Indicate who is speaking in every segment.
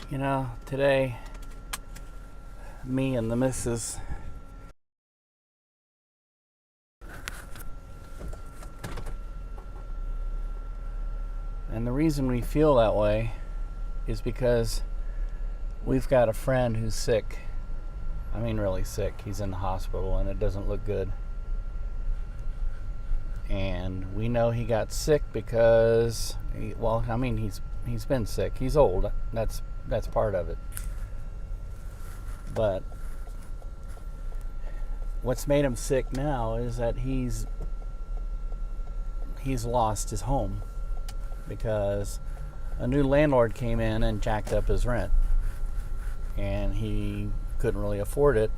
Speaker 1: You know, today, me and the missus and the reason we feel that way is because we've got a friend who's sick. I mean, really sick. He's in the hospital and it doesn't look good. And we know he got sick because, he's been sick. He's old. That's part of it. But what's made him sick now is that he's lost his home because a new landlord came in and jacked up his rent, and he couldn't really afford it,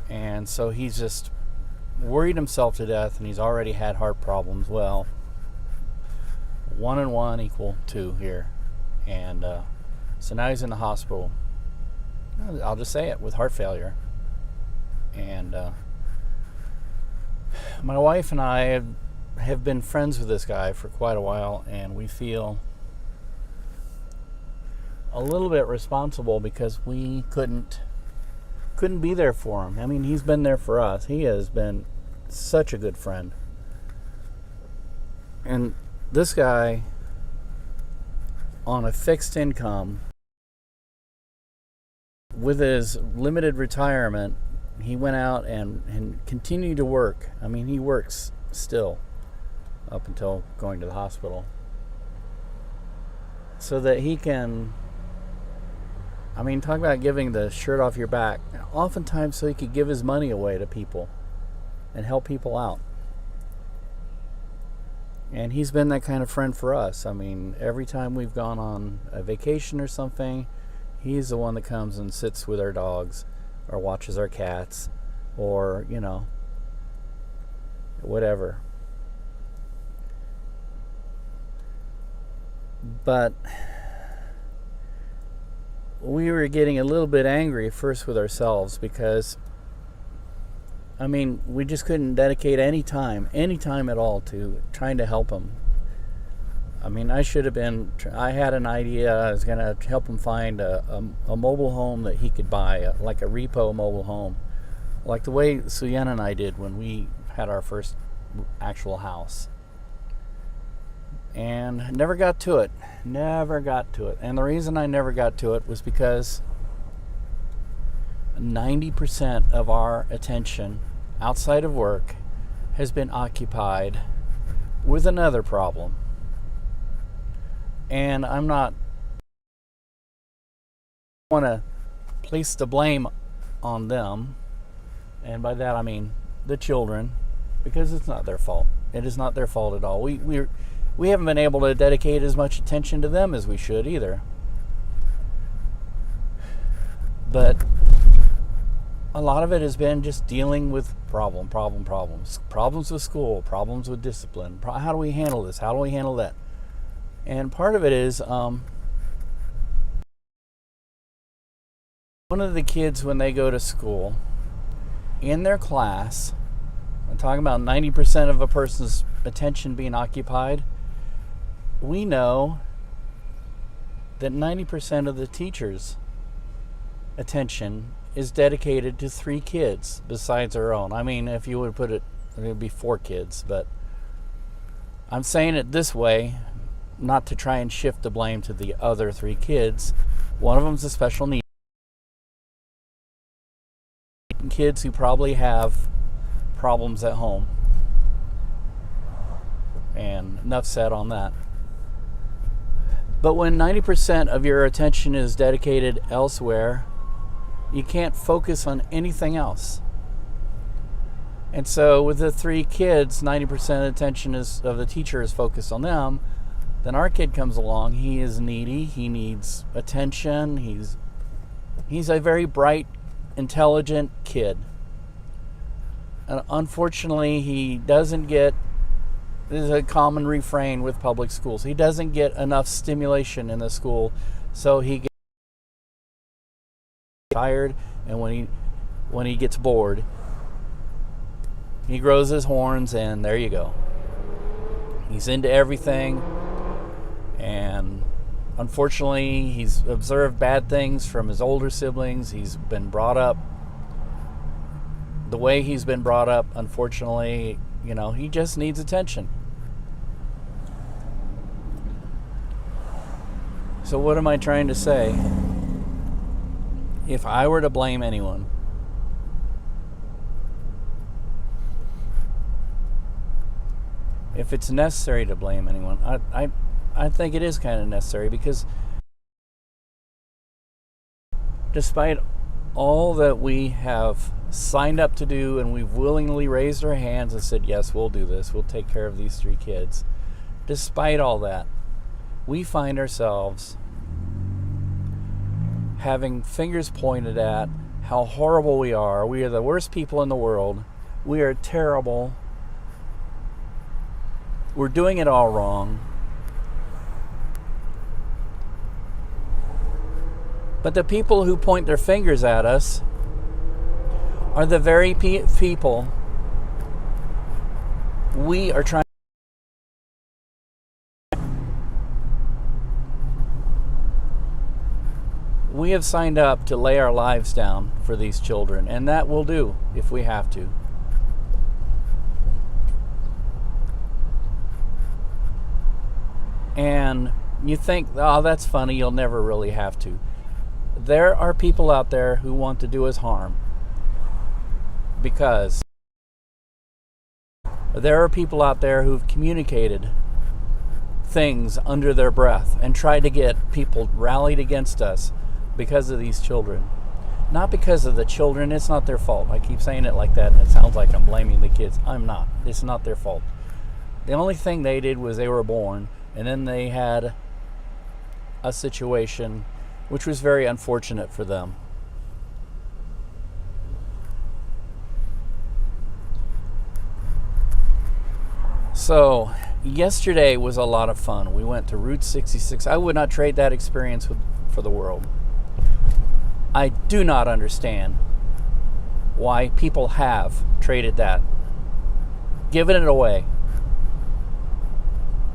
Speaker 1: and so he's just worried himself to death, and he's already had heart problems. Well, 1 and 1 equal 2 here, and so now he's in the hospital. I'll just say it, with heart failure. And my wife and I have been friends with this guy for quite a while, and we feel a little bit responsible because we couldn't be there for him. I mean, he's been there for us. He has been such a good friend. And this guy, on a fixed income, with his limited retirement, he went out and continued to work. I mean, he works still up until going to the hospital, so that he can, talk about giving the shirt off your back. Oftentimes so he could give his money away to people and help people out. And he's been that kind of friend for us. I mean, every time we've gone on a vacation or something, he's the one that comes and sits with our dogs or watches our cats or, whatever. But we were getting a little bit angry first with ourselves because, we just couldn't dedicate any time at all to trying to help him. I had an idea. I was going to help him find a mobile home that he could buy, like a repo mobile home, like the way Suyen and I did when we had our first actual house. And never got to it. And the reason I never got to it was because 90% of our attention outside of work has been occupied with another problem. And I want to place the blame on them, and by that I mean the children, because it's not their fault. It is not their fault at all. We haven't been able to dedicate as much attention to them as we should either. But a lot of it has been just dealing with problems. Problems with school, problems with discipline. How do we handle this? How do we handle that? And part of it is one of the kids, when they go to school, in their class, I'm talking about 90% of a person's attention being occupied, we know that 90% of the teacher's attention is dedicated to 3 kids besides our own. If you would put it, it would be 4 kids, but I'm saying it this way, not to try and shift the blame to the other 3 kids. One of them's a special needs kids who probably have problems at home. And enough said on that. But when 90% of your attention is dedicated elsewhere, you can't focus on anything else. And so with the 3 kids, 90% of attention of the teacher is focused on them. Then our kid comes along. He is needy. He needs attention. He's a very bright, intelligent kid. And unfortunately, he doesn't get, this is a common refrain with public schools, he doesn't get enough stimulation in the school, so he gets tired, and when he gets bored, he grows his horns, and there you go. He's into everything, and Unfortunately, he's observed bad things from his older siblings. He's been brought up the way he's been brought up. Unfortunately, he just needs attention. So what am I trying to say? If I were to blame anyone, if it's necessary to blame anyone, I think it is kind of necessary, because despite all that we have signed up to do, and we've willingly raised our hands and said, yes, we'll do this, we'll take care of these 3 kids. Despite all that, we find ourselves having fingers pointed at how horrible we are. We are the worst people in the world. We are terrible. We're doing it all wrong. But the people who point their fingers at us are the very people we are trying. We have signed up to lay our lives down for these children, and that we'll do if we have to. And you think, oh, that's funny, you'll never really have to. There are people out there who want to do us harm, because there are people out there who've communicated things under their breath and tried to get people rallied against us because of these children. Not because of the children. It's not their fault. I keep saying it like that, and it sounds like I'm blaming the kids. I'm not. It's not their fault. The only thing they did was they were born, and then they had a situation which was very unfortunate for them. So, yesterday was a lot of fun. We went to Route 66. I would not trade that experience for the world. I do not understand why people have traded that, given it away.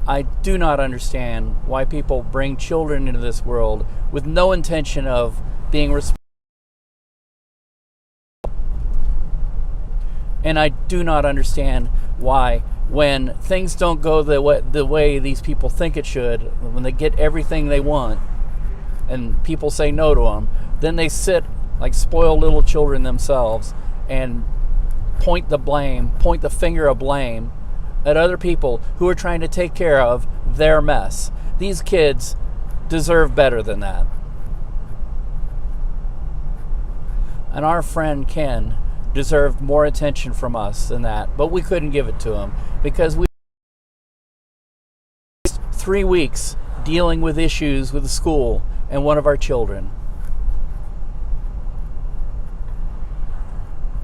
Speaker 1: I do not understand why people bring children into this world with no intention of being responsible. And I do not understand why, when things don't go the way these people think it should, when they get everything they want and people say no to them, then they sit like spoiled little children themselves and point the finger of blame at other people who are trying to take care of their mess. These kids deserve better than that. And our friend Ken deserved more attention from us than that, but we couldn't give it to him because we spent 3 weeks dealing with issues with the school and one of our children.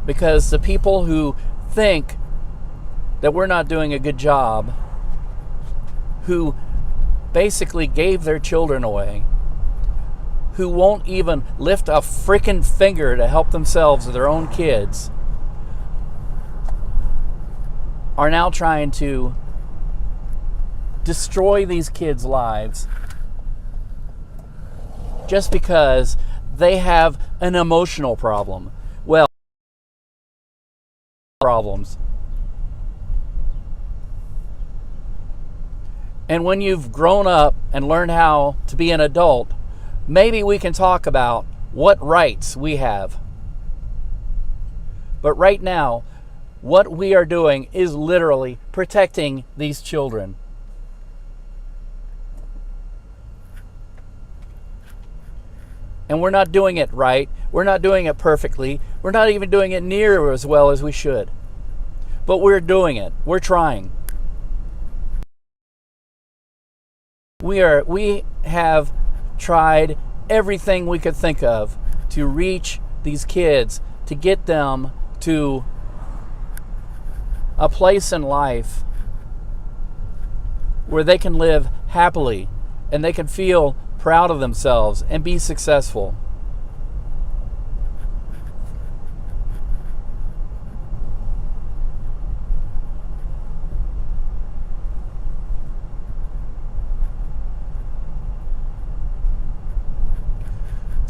Speaker 1: Because the people who think that we're not doing a good job, who basically gave their children away, who won't even lift a freaking finger to help themselves or their own kids, are now trying to destroy these kids' lives just because they have an emotional problem. Well, problems. And when you've grown up and learned how to be an adult, maybe we can talk about what rights we have. But right now, what we are doing is literally protecting these children. And we're not doing it right. We're not doing it perfectly. We're not even doing it near as well as we should. But we're doing it. We're trying. We have tried everything we could think of to reach these kids, to get them to a place in life where they can live happily and they can feel proud of themselves and be successful.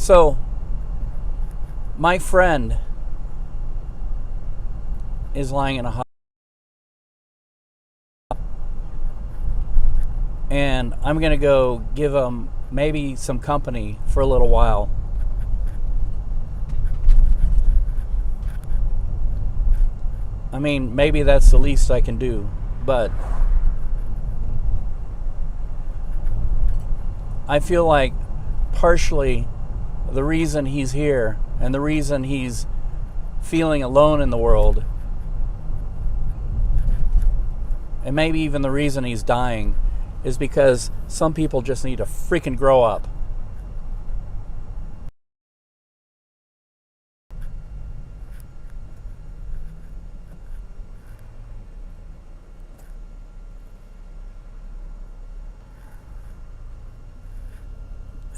Speaker 1: So, my friend is lying in a hospital, and I'm going to go give him maybe some company for a little while. I mean, maybe that's the least I can do, but I feel like partially the reason he's here and the reason he's feeling alone in the world, and maybe even the reason he's dying, is because some people just need to freaking grow up.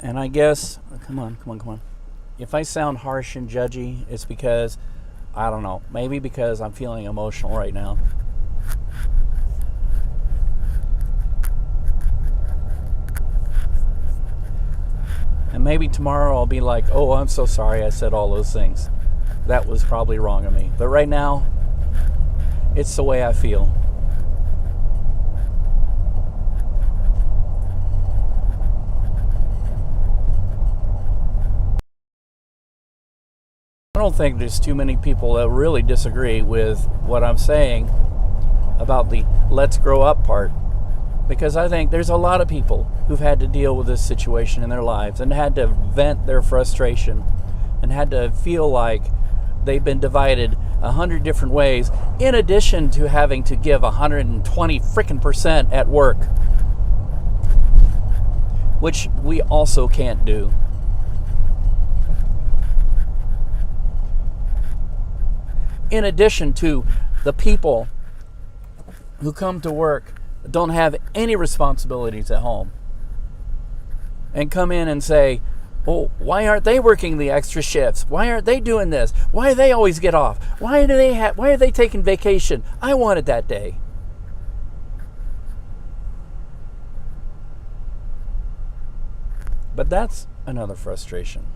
Speaker 1: And I guess, come on. If I sound harsh and judgy, it's because, I don't know, maybe because I'm feeling emotional right now. And maybe tomorrow I'll be like, oh, I'm so sorry I said all those things. That was probably wrong of me. But right now, it's the way I feel. I don't think there's too many people that really disagree with what I'm saying about the let's grow up part. Because I think there's a lot of people who've had to deal with this situation in their lives and had to vent their frustration and had to feel like they've been divided 100 different ways, in addition to having to give 120 freaking % at work, which we also can't do. In addition to the people who come to work don't have any responsibilities at home and come in and say, oh, why aren't they working the extra shifts? Why aren't they doing this? Why do they always get off? Why are they taking vacation? I wanted that day. But that's another frustration.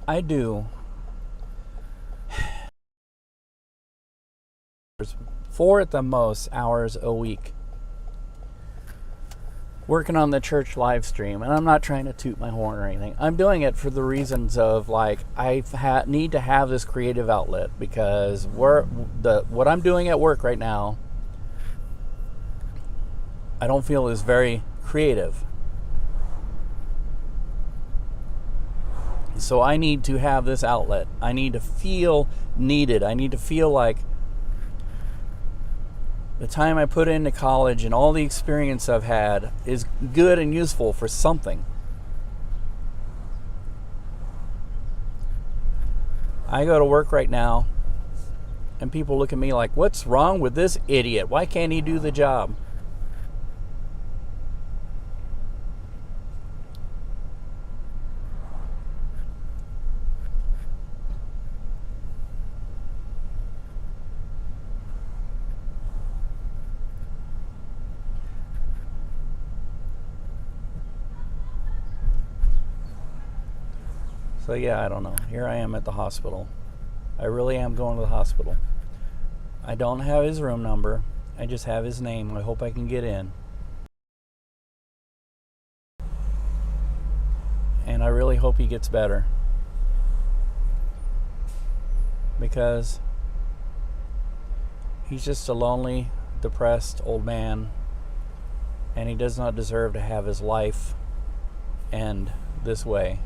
Speaker 1: I do 4 at the most hours a week working on the church live stream, and I'm not trying to toot my horn or anything. I'm doing it for the reasons of like I need to have this creative outlet, because what I'm doing at work right now I don't feel is very creative. So I need to have this outlet. I need to feel needed. I need to feel like the time I put into college and all the experience I've had is good and useful for something. I go to work right now and people look at me like, what's wrong with this idiot? Why can't he do the job? So yeah, I don't know. Here I am at the hospital. I really am going to the hospital. I don't have his room number. I just have his name. I hope I can get in. And I really hope he gets better. Because he's just a lonely, depressed old man. And he does not deserve to have his life end this way.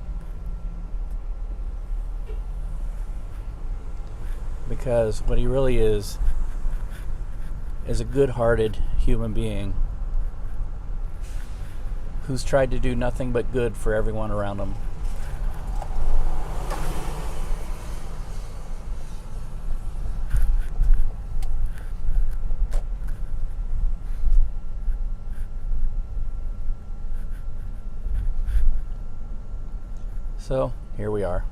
Speaker 1: Because what he really is a good-hearted human being who's tried to do nothing but good for everyone around him. So, here we are.